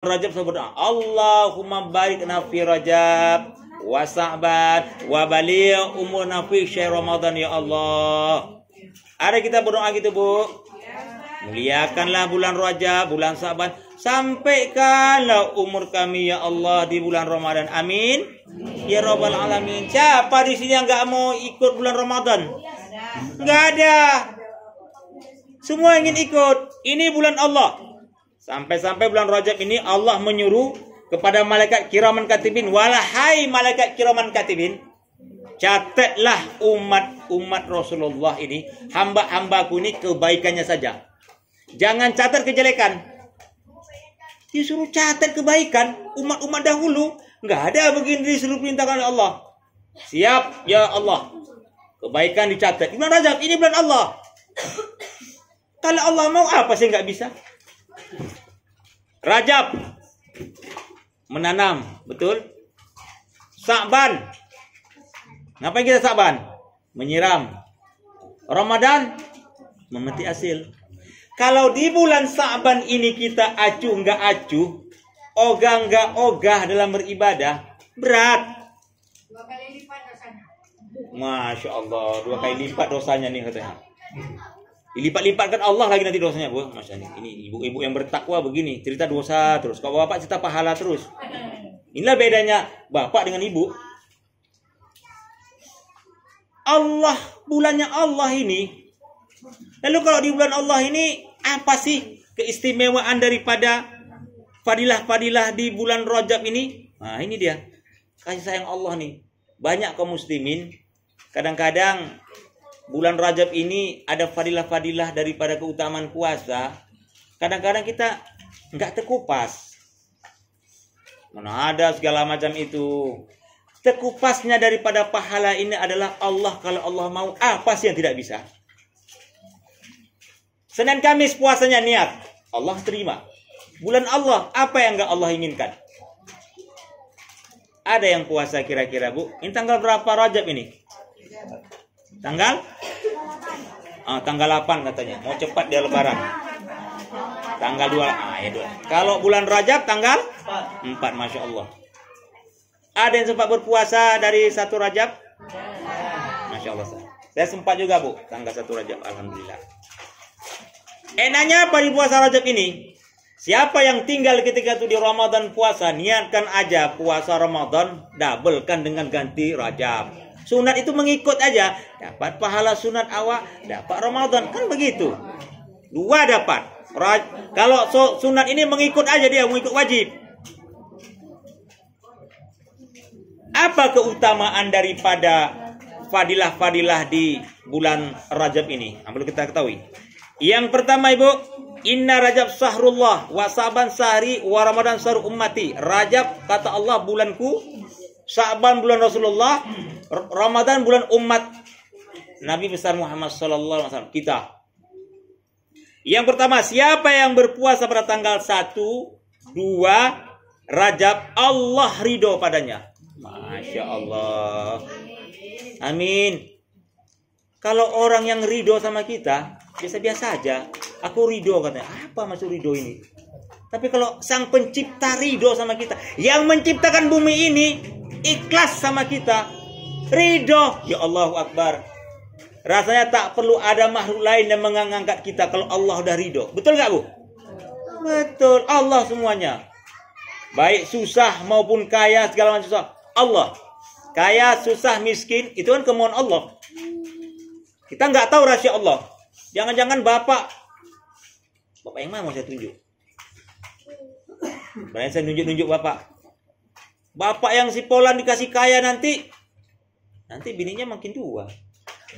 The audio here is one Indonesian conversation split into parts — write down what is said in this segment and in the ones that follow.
Rajab saya berdoa, Allahumma barikna fi Rajab wa Sa'ban wa bali' umurna fi syahr Ramadan ya Allah. Ada kita berdoa gitu, Bu. Muliakanlah bulan Rajab, bulan Sa'ban, sampaikanlah umur kami ya Allah di bulan Ramadan. Amin. Ya Rabbal alamin. Siapa di sini yang enggak mau ikut bulan Ramadan? Enggak ada. Semua ingin ikut. Ini bulan Allah. Sampai-sampai bulan Rajab ini Allah menyuruh kepada malaikat kiraman katibin, walahai malaikat kiraman katibin, catatlah umat Rasulullah ini, hamba-hambaku ini kebaikannya saja. Jangan catat kejelekan. Disuruh catat kebaikan umat-umat dahulu. Nggak ada begini disuruh perintahkan oleh Allah. Siap ya Allah. Kebaikan dicatat. Di bulan Rajab ini bulan Allah. Kalau Allah mau apa sih nggak bisa? Rajab menanam, betul? Sa'ban, ngapain kita Sa'ban? Menyiram. Ramadan memetik hasil. Kalau di bulan Sa'ban ini kita acuh nggak acuh, ogah nggak ogah dalam beribadah, berat. 2 kali lipat dosanya. Masya Allah, 2 kali lipat dosanya nih katanya. Dilipat-lipatkan Allah lagi nanti dosanya, Bu. Masya Allah. Ini ibu-ibu yang bertakwa begini, cerita dosa terus. Kalau bapak cerita pahala terus. Inilah bedanya bapak dengan ibu. Allah, bulannya Allah ini. Lalu kalau di bulan Allah ini, apa sih keistimewaan daripada fadilah-fadilah di bulan Rajab ini? Nah, ini dia. Kasih sayang Allah nih. Banyak kaum muslimin, kadang-kadang bulan Rajab ini ada fadilah-fadilah daripada keutamaan puasa. Kadang-kadang kita nggak terkupas. Mana ada segala macam itu. Terkupasnya daripada pahala ini adalah Allah. Kalau Allah mau, apa sih yang tidak bisa? Senin Kamis puasanya niat, Allah terima. Bulan Allah, apa yang nggak Allah inginkan? Ada yang puasa kira-kira, Bu? Ini tanggal berapa Rajab ini? Tanggal 8 katanya. Mau cepat dia lebaran. Tanggal 2. Ya 2. Kalau bulan Rajab tanggal 4. Masya Allah. Ada yang sempat berpuasa dari 1 Rajab? Masya Allah. Saya sempat juga, Bu. Tanggal 1 Rajab. Alhamdulillah. Enaknya apa di puasa Rajab ini? Siapa yang tinggal ketika itu di Ramadan puasa, niatkan aja puasa Ramadan, doublekan dengan ganti Rajab. Sunat itu mengikut aja, dapat pahala sunat awal, dapat Ramadan, kan begitu. 2 dapat. Kalau sunat ini mengikut aja, dia mengikut wajib. Apa keutamaan daripada fadilah-fadilah di bulan Rajab ini? Perlu kita ketahui. Yang pertama, Ibu, inna Rajab sahrullah wa Sa'ban sahri wa Ramadan sahru ummati. Rajab kata Allah bulanku, Sa'ban bulan Rasulullah, Ramadan bulan umat Nabi besar Muhammad sallallahu alaihi wasallam, kita. Yang pertama, siapa yang berpuasa pada tanggal 1, 2 Rajab, Allah ridho padanya. Masya Allah. Amin. Kalau orang yang ridho sama kita, biasa-biasa aja. Aku ridho katanya. Apa maksud ridho ini? Tapi kalau sang pencipta ridho sama kita, yang menciptakan bumi ini ikhlas sama kita, ridho, ya Allahu Akbar. Rasanya tak perlu ada makhluk lain yang mengangkat kita kalau Allah udah ridho. Betul gak, Bu? Betul. Allah semuanya. Baik susah maupun kaya, segala macam susah. Allah. Kaya, susah, miskin, itu kan kemauan Allah. Kita nggak tahu rahasia Allah. Jangan-jangan Bapak yang mana mau saya tunjuk? Berani saya nunjuk-nunjuk Bapak. Bapak yang si Polan dikasih kaya nanti bininya makin 2.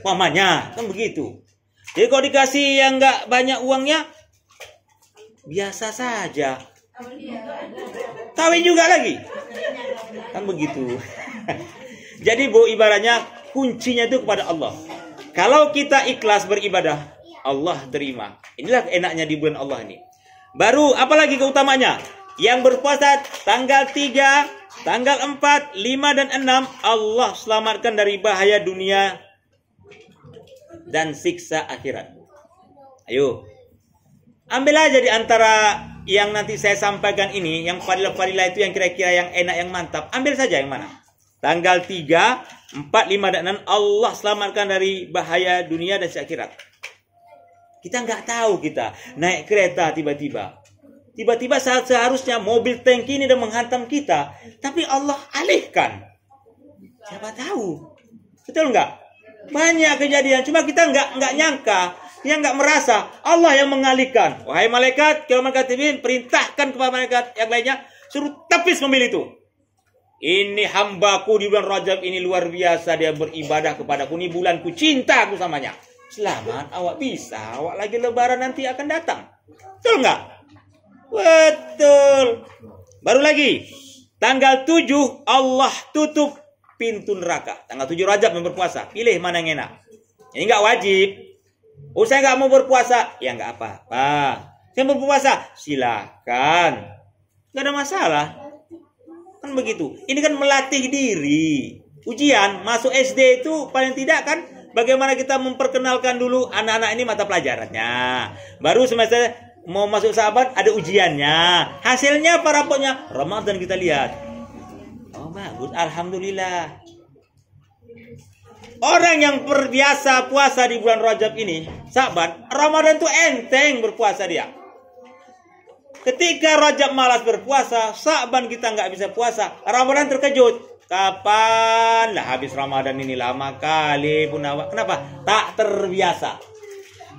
Mamanya kan begitu. Jadi kalau dikasih yang nggak banyak uangnya, biasa saja. Kawin juga lagi. Kan begitu. Jadi, Bu, ibaratnya kuncinya itu kepada Allah. Kalau kita ikhlas beribadah, Allah terima. Inilah enaknya di bulan Allah ini. Baru apalagi keutamanya? Yang berpuasa tanggal 3, tanggal 4, 5 dan 6, Allah selamatkan dari bahaya dunia dan siksa akhirat. Ayo. Ambil aja di antara yang nanti saya sampaikan ini, yang fadilah-fadilah itu yang kira-kira yang enak, yang mantap, ambil saja yang mana. Tanggal 3, 4, 5, dan 6 Allah selamatkan dari bahaya dunia dan akhirat. Kita nggak tahu, kita naik kereta tiba-tiba seharusnya mobil tangki ini udah menghantam kita, tapi Allah alihkan. Siapa tahu, betul nggak? Banyak kejadian, cuma kita nggak nyangka, yang nggak merasa. Allah yang mengalihkan. Wahai malaikat, kiraman katibin, perintahkan kepada malaikat yang lainnya, suruh tepis mobil itu. Ini hambaku di bulan Rajab ini luar biasa, dia beribadah kepadaku. Ini bulanku, cinta aku samanya. Selamat, awak bisa. Awak lagi lebaran nanti akan datang. Betul nggak? Betul. Baru lagi, tanggal 7 Allah tutup pintu neraka. Tanggal 7 Rajab yang berpuasa. Pilih mana yang enak. Ini nggak wajib. Oh, saya nggak mau berpuasa. Ya nggak apa-apa. Saya berpuasa. Silakan. Nggak ada masalah. Kan begitu. Ini kan melatih diri. Ujian masuk SD itu paling tidak kan bagaimana kita memperkenalkan dulu anak-anak ini mata pelajarannya. Baru semester mau masuk sahabat ada ujiannya. Hasilnya apa rapotnya? Ramadan kita lihat. Oh bagus, alhamdulillah. Orang yang terbiasa puasa di bulan Rajab ini, sahabat, Ramadan itu enteng berpuasa dia. Ketika Rajab malas berpuasa, Sa'ban kita nggak bisa puasa, Ramadan terkejut. Kapan lah habis Ramadan ini, lama kali pun awak. Kenapa? Tak terbiasa.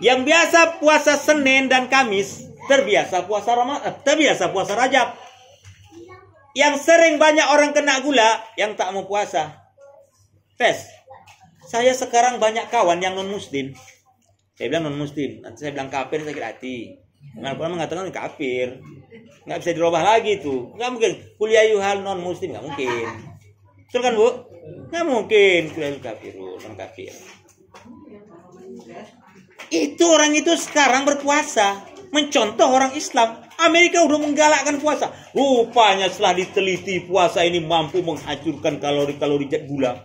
Yang biasa puasa Senin dan Kamis, terbiasa puasa Ramadan, terbiasa puasa Rajab. Yang sering banyak orang kena gula, yang tak mau puasa. Tes. Saya sekarang banyak kawan yang non-muslim. Saya bilang non-muslim. Nanti saya bilang kafir, sakit hati. Orang mengatakan kafir. Nggak bisa dirubah lagi tuh. Nggak mungkin. Kuliah yuhal non-muslim. Nggak mungkin. Betul kan, Bu? Nggak mungkin. Kuliah kafir. Non-kafir. Itu orang itu sekarang berpuasa. Mencontoh orang Islam. Amerika udah menggalakkan puasa. Rupanya setelah diteliti puasa ini mampu menghancurkan kalori-kalori zat gula.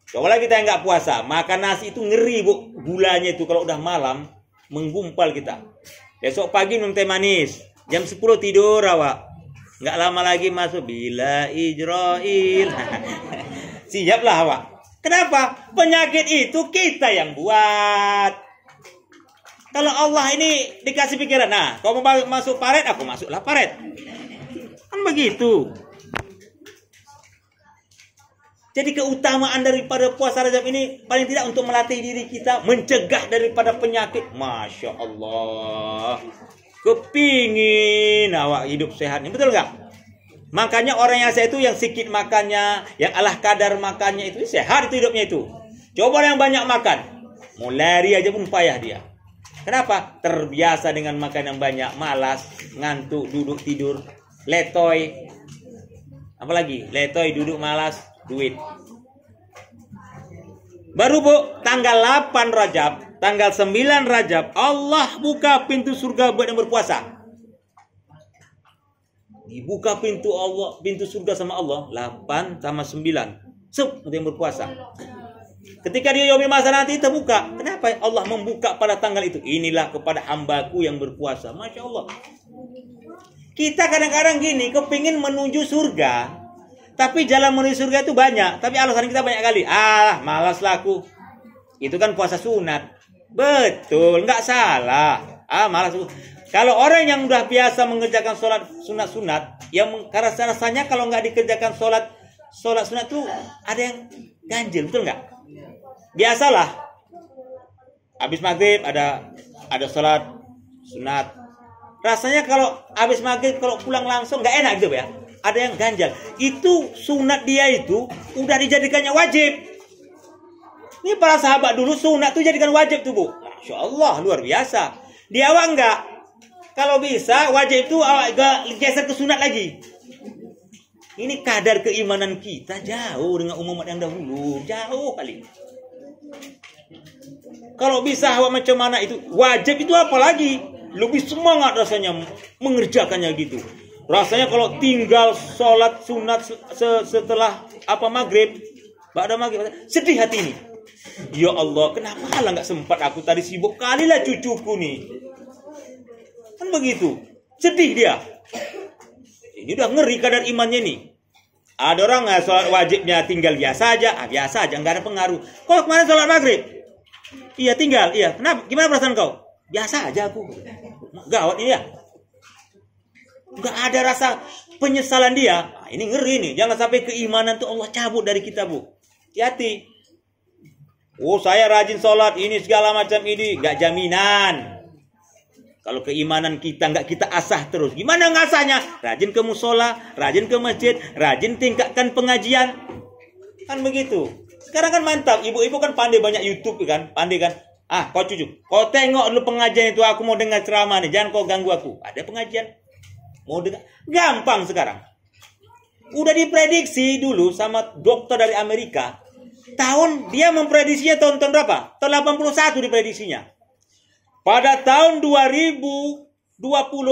Coba lagi kita yang nggak puasa, makan nasi itu ngeri, Bu. Gulanya itu kalau udah malam menggumpal kita. Besok pagi minum teh manis. Jam 10 tidur awak. Nggak lama lagi masuk bila Ijrail. Siaplah awak. Kenapa? Penyakit itu kita yang buat. Kalau Allah ini dikasih pikiran, nah, kau mau masuk paret, aku masuklah paret. Kan begitu. Jadi keutamaan daripada puasa Rajab ini paling tidak untuk melatih diri kita, mencegah daripada penyakit. Masya Allah. Kepingin awak hidup sehat. Betul nggak? Makanya orang yang sehat itu yang sedikit makannya, yang ala kadar makannya itu sehat itu hidupnya itu. Coba yang banyak makan, mau lari aja pun payah dia. Kenapa? Terbiasa dengan makan yang banyak, malas, ngantuk, duduk tidur, letoy. Apalagi letoy, duduk malas, duit. Baru, Bu, tanggal 8 Rajab, tanggal 9 Rajab, Allah buka pintu surga buat yang berpuasa. Dibuka pintu Allah, pintu surga sama Allah 8 sama 9. Sup, untuk yang berpuasa. Ketika dia yaumil masa nanti terbuka. Kenapa Allah membuka pada tanggal itu? Inilah kepada hambaku yang berpuasa. Masya Allah. Kita kadang-kadang gini, kepingin menuju surga. Tapi jalan menuju surga itu banyak. Tapi alasan kita banyak kali. Malas lah aku. Itu kan puasa sunat. Betul, nggak salah. Malas aku. Kalau orang yang udah biasa mengerjakan sholat sunat-sunat, yang karena rasanya kalau nggak dikerjakan sholat sunat itu ada yang ganjil, betul nggak? Biasalah. Habis maghrib ada sholat sunat. Rasanya kalau habis maghrib kalau pulang langsung nggak enak gitu ya. Ada yang ganjal. Itu sunat dia itu udah dijadikannya wajib. Ini para sahabat dulu sunat itu jadikan wajib tuh, Bu. Masya Allah, luar biasa. Di awak enggak. Kalau bisa wajib itu awak geser ke sunat lagi. Ini kadar keimanan kita jauh dengan umat yang dahulu. Jauh kali. Kalau bisa awak macam mana itu. Wajib itu apa lagi? Lebih semangat rasanya mengerjakannya gitu. Rasanya kalau tinggal sholat sunat setelah maghrib, ba'da maghrib, sedih hati ini. Ya Allah, kenapa lah nggak sempat aku tadi sibuk kali lah cucuku nih. Kan begitu. Sedih dia. Ini udah ngeri kadar imannya nih. Ada orang sholat wajibnya tinggal biasa aja. Biasa aja, nggak ada pengaruh. Kok kemarin sholat maghrib? Iya tinggal, iya. Kenapa? Gimana perasaan kau? Biasa aja aku. Gawat ini ya. Nggak ada rasa penyesalan dia. Nah, ini ngeri nih. Jangan sampai keimanan tuh Allah cabut dari kita, Bu. Hati-hati. Oh, saya rajin sholat, ini segala macam ini. Nggak jaminan. Kalau keimanan kita nggak kita asah terus. Gimana ngasahnya? Rajin ke musola, rajin ke masjid, rajin tingkatkan pengajian. Kan begitu. Sekarang kan mantap. Ibu-ibu kan pandai banyak YouTube kan. Pandai kan. Kau cucu. Kau tengok dulu pengajian itu. Aku mau dengar ceramah nih. Jangan kau ganggu aku. Ada pengajian. Mau dengar. Gampang sekarang. Udah diprediksi dulu sama dokter dari Amerika. Dia memprediksinya tahun berapa? Tahun 81 diprediksinya. Pada tahun 2020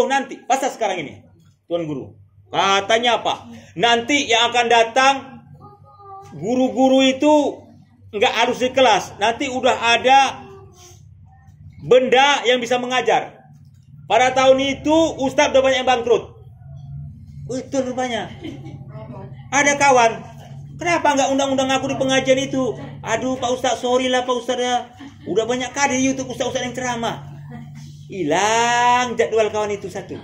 nanti, pasal sekarang ini, Tuan Guru, katanya apa? Nanti yang akan datang, guru-guru itu nggak harus di kelas. Nanti udah ada benda yang bisa mengajar. Pada tahun itu, Ustadz udah banyak yang bangkrut. Betul rupanya. Ada kawan, kenapa nggak undang-undang aku di pengajian itu? Aduh Pak Ustadz, sorry lah Pak Ustadz ya. Udah banyak kali YouTube Ustadz yang ceramah. Hilang jadwal kawan itu satu.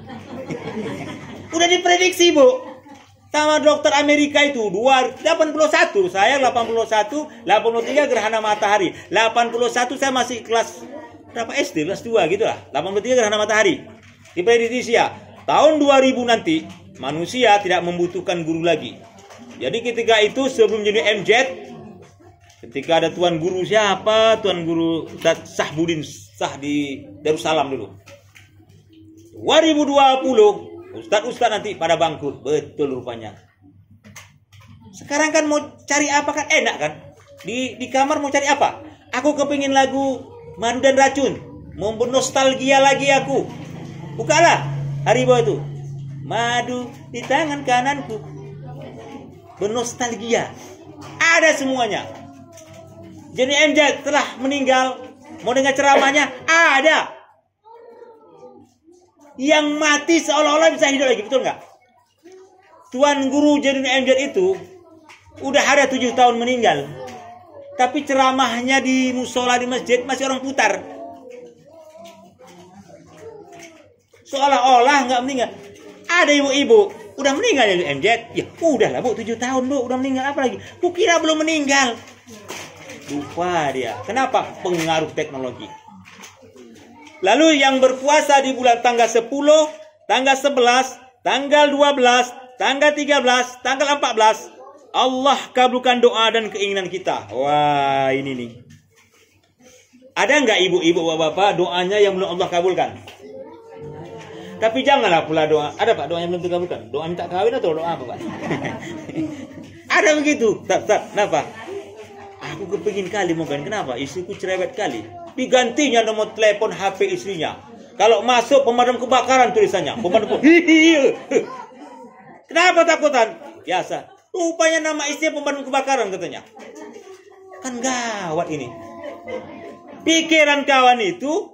Udah diprediksi, Bu. Sama dokter Amerika itu 81, saya 81, 83 gerhana matahari. 81 saya masih kelas berapa SD? Kelas 2 gitu lah. 83 gerhana matahari. Diprediksi ya, tahun 2000 nanti manusia tidak membutuhkan guru lagi. Jadi ketika itu sebelum jadi MZ, ketika ada Tuan Guru siapa? Tuan Guru Sahbudin Sah di Darussalam dulu. 2020, Ustadz nanti pada bangkrut. Betul rupanya. Sekarang kan mau cari apa kan enak kan? Di kamar mau cari apa? Aku kepingin lagu Madu dan Racun. Mau bernostalgia lagi aku. Bukalah Haribo itu. Madu di tangan kananku. Bernostalgia. Ada semuanya. Jadi MJ telah meninggal. Mau dengar ceramahnya? Ada. Yang mati seolah-olah bisa hidup lagi. Betul nggak? Tuan Guru Jadun MJ itu udah ada 7 tahun meninggal. Tapi ceramahnya di musola di masjid masih orang putar. Seolah-olah nggak meninggal. Ada ibu-ibu udah meninggal ya MJ. Ya udah lah Bu, 7 tahun Bu udah meninggal, apa lagi? Kukira belum meninggal. Lupa dia. Kenapa? Pengaruh teknologi. Lalu yang berpuasa di bulan tanggal 10, tanggal 11, tanggal 12, tanggal 13, tanggal 14, Allah kabulkan doa dan keinginan kita. Wah, ini nih. Ada nggak ibu-ibu, bapak-bapak doanya yang belum Allah kabulkan? Tapi janganlah pula doa. Ada Pak doa yang belum dikabulkan? Doa minta kawin atau doa apa Pak? Ada begitu. Kenapa? Aku kepingin kali mau kan. Kenapa? Istriku cerewet kali. Digantinya nomor telepon HP istrinya. Kalau masuk pemadam kebakaran tulisannya. Kenapa takutan? Biasa. Rupanya nama istrinya pemadam kebakaran katanya. Kan gawat ini. Pikiran kawan itu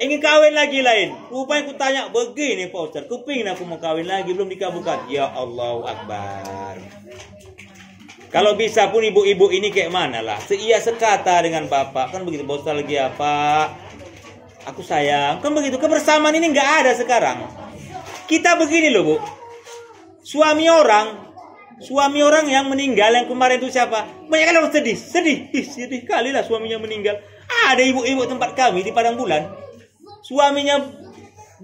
ingin kawin lagi lain. Rupanya aku tanya begini Pak Ustaz. Kepingin aku mau kawin lagi belum dikabulkan. Ya Allahu Akbar. Kalau bisa pun ibu-ibu ini kayak mana lah. Seia sekata dengan bapak. Kan begitu Pak Ustaz lagi apa. Aku sayang. Kan begitu. Kebersamaan ini nggak ada sekarang. Kita begini loh Bu. Suami orang yang meninggal yang kemarin itu siapa? Banyak kan orang sedih. Sedih kali lah suaminya meninggal. Ada ibu-ibu tempat kami di Padang Bulan. Suaminya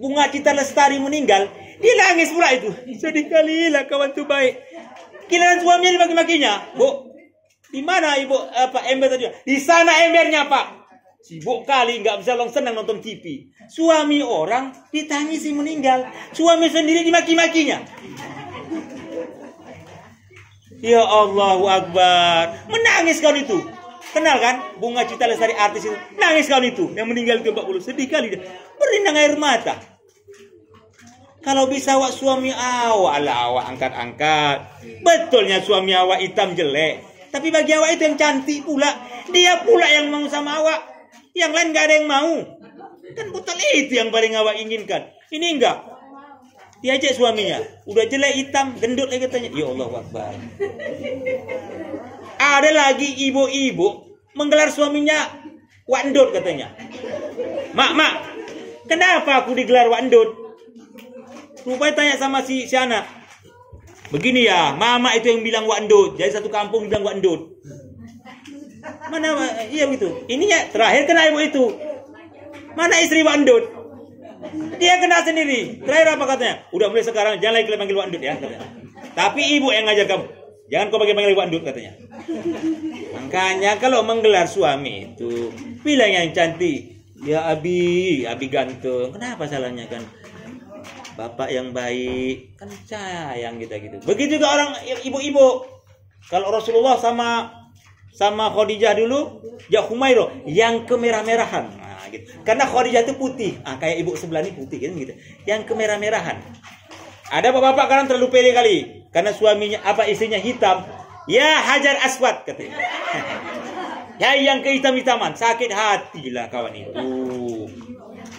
Bunga Cita Lestari meninggal. Dia nangis pula itu. Sedih kali lah kawan tuh baik. Giliran suaminya dimaki-makinya. Bu, di mana ibu ember tadi? Di sana embernya Pak. Sibuk kali nggak bisa senang nonton TV. Suami orang ditangisi meninggal. Suami sendiri dimaki-makinya. Ya Allahu Akbar. Menangis kawan itu. Kenal kan? Bunga Cita Lestari artis itu. Nangis kawan itu. Yang meninggal ke 40. Sedih kali dia. Berlinang air mata. Kalau bisa awak suami awak lah awak angkat-angkat. Betulnya suami awak hitam jelek. Tapi bagi awak itu yang cantik pula. Dia pula yang mau sama awak. Yang lain gak ada yang mau. Kan betul itu yang paling awak inginkan. Ini enggak. Diajak suaminya, udah jelek hitam, gendut lagi katanya. Ya Allah Akbar. Ada lagi ibu-ibu menggelar suaminya wandut katanya. Mak, kenapa aku digelar wandut? Rupanya tanya sama si anak. Begini ya, mama itu yang bilang wandut. Jadi satu kampung bilang wandut. Mana iya begitu. Ini ya terakhir kena ibu itu. Mana istri wandut? Dia kena sendiri. Terakhir apa katanya? Udah mulai sekarang jangan lagi panggil wandut ya katanya. Tapi ibu yang ngajar kamu. Jangan kau panggil wandut katanya. Makanya kalau menggelar suami itu bilang yang cantik. Ya abi ganteng. Kenapa salahnya kan? Bapak yang baik kan sayang kita gitu. Begitu juga orang ibu-ibu. Kalau Rasulullah sama Khadijah dulu, ya Humairah yang kemerah-merahan. Nah, gitu. Karena Khadijah itu putih, kayak ibu sebelah ini putih kan gitu. Yang kemerah-merahan. Ada bapak-bapak kan terlalu pede kali, karena suaminya istrinya hitam. Ya Hajar Aswad katanya. Ya yang kehitam-hitaman, sakit hati lah kawan itu.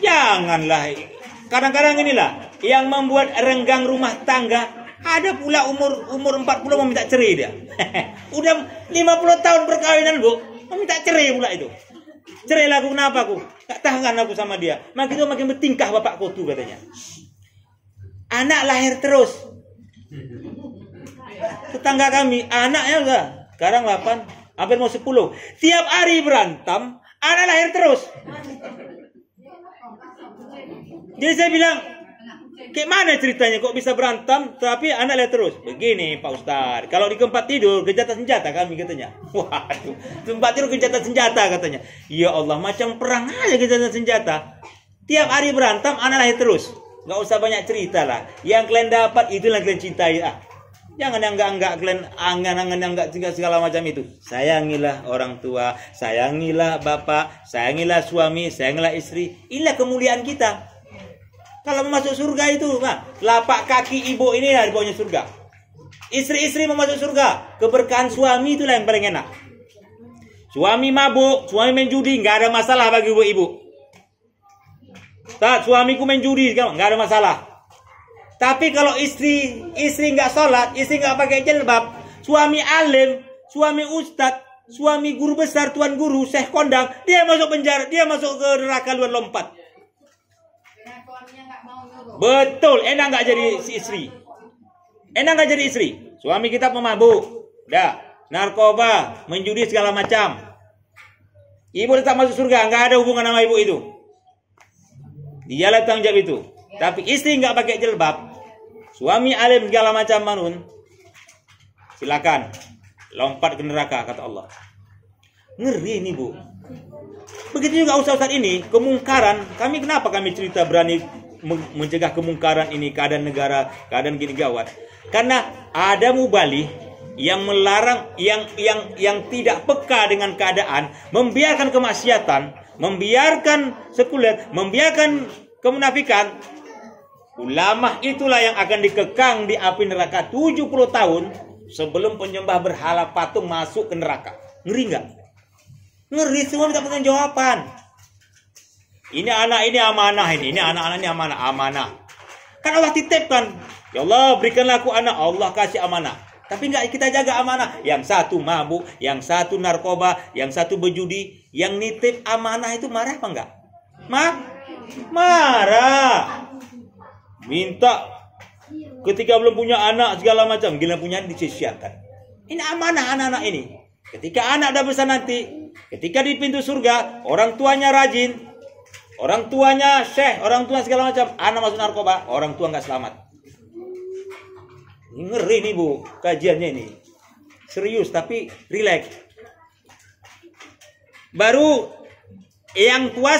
Janganlah. Kadang-kadang inilah yang membuat renggang rumah tangga. Ada pula umur 40 mau minta cerai dia. Udah 50 tahun perkawinan, Bu. Mau minta cerai pula itu. Cerai lah aku, kenapa aku? Gak tahan aku sama dia. Makin bertingkah bapakku tuh katanya. Anak lahir terus. Tetangga kami, anaknya enggak. Sekarang 8, hampir mau 10. Tiap hari berantem, anak lahir terus. Jadi saya bilang, kayak mana ceritanya kok bisa berantem tapi anak lihat terus? Begini Pak Ustadz, kalau di tempat tidur gencatan senjata kami katanya. Waduh, tempat tidur gencatan senjata katanya. Ya Allah, macam perang aja gencatan senjata. Tiap hari berantem anak lahir terus. Gak usah banyak cerita lah. Yang kalian dapat itulah kalian cintai. Jangan yang enggak kalian angan-angan yang enggak segala macam itu. Sayangilah orang tua, sayangilah bapak, sayangilah suami, sayangilah istri. Inilah kemuliaan kita. Kalau mau masuk surga itu, lapak kaki ibu ini lah di bawahnya surga. Istri-istri mau masuk surga, keberkahan suami itulah yang paling enak. Suami mabuk, suami main judi, nggak ada masalah bagi ibu-ibu. Suamiku main judi, nggak ada masalah. Tapi kalau istri nggak sholat, istri nggak pakai jilbab, suami alim, suami ustadz, suami guru besar, tuan guru, syekh kondang, dia masuk penjara, dia masuk ke neraka luar lompat. Betul, enak nggak jadi istri? Enak nggak jadi istri? Suami kita pemabuk, narkoba, menjudi segala macam. Ibu tetap masuk surga, nggak ada hubungan sama ibu itu. Dialah tanggung jawab itu. Tapi istri nggak pakai jilbab, suami alim segala macam manun, silakan lompat ke neraka kata Allah. Ngeri ini Bu. Begitu juga ustaz ini kemungkaran. Kenapa kami cerita berani mencegah kemungkaran ini, keadaan negara, keadaan gini gawat. Karena ada mubalih yang melarang, yang tidak peka dengan keadaan, membiarkan kemaksiatan, membiarkan sekuler, membiarkan kemunafikan. Ulama itulah yang akan dikekang di api neraka 70 tahun sebelum penyembah berhala patung masuk ke neraka. Ngeri nggak? Ngeri, semua minta pertanggung jawaban. Ini anak ini amanah ini anak-anak ini amanah. Kan Allah titipkan. Ya Allah, berikanlah aku anak. Allah kasih amanah. Tapi enggak kita jaga amanah. Yang satu mabuk, yang satu narkoba, yang satu berjudi, yang nitip amanah itu marah apa enggak? Marah. Minta ketika belum punya anak segala macam, gila punya disia-siakan. Ini amanah anak-anak ini. Ketika anak udah besar nanti, ketika di pintu surga, orang tuanya rajin, orang tuanya syekh, orang tua segala macam, anak masuk narkoba, orang tua nggak selamat. Ini ngeri nih Bu, kajiannya ini. Serius tapi relax. Baru yang puas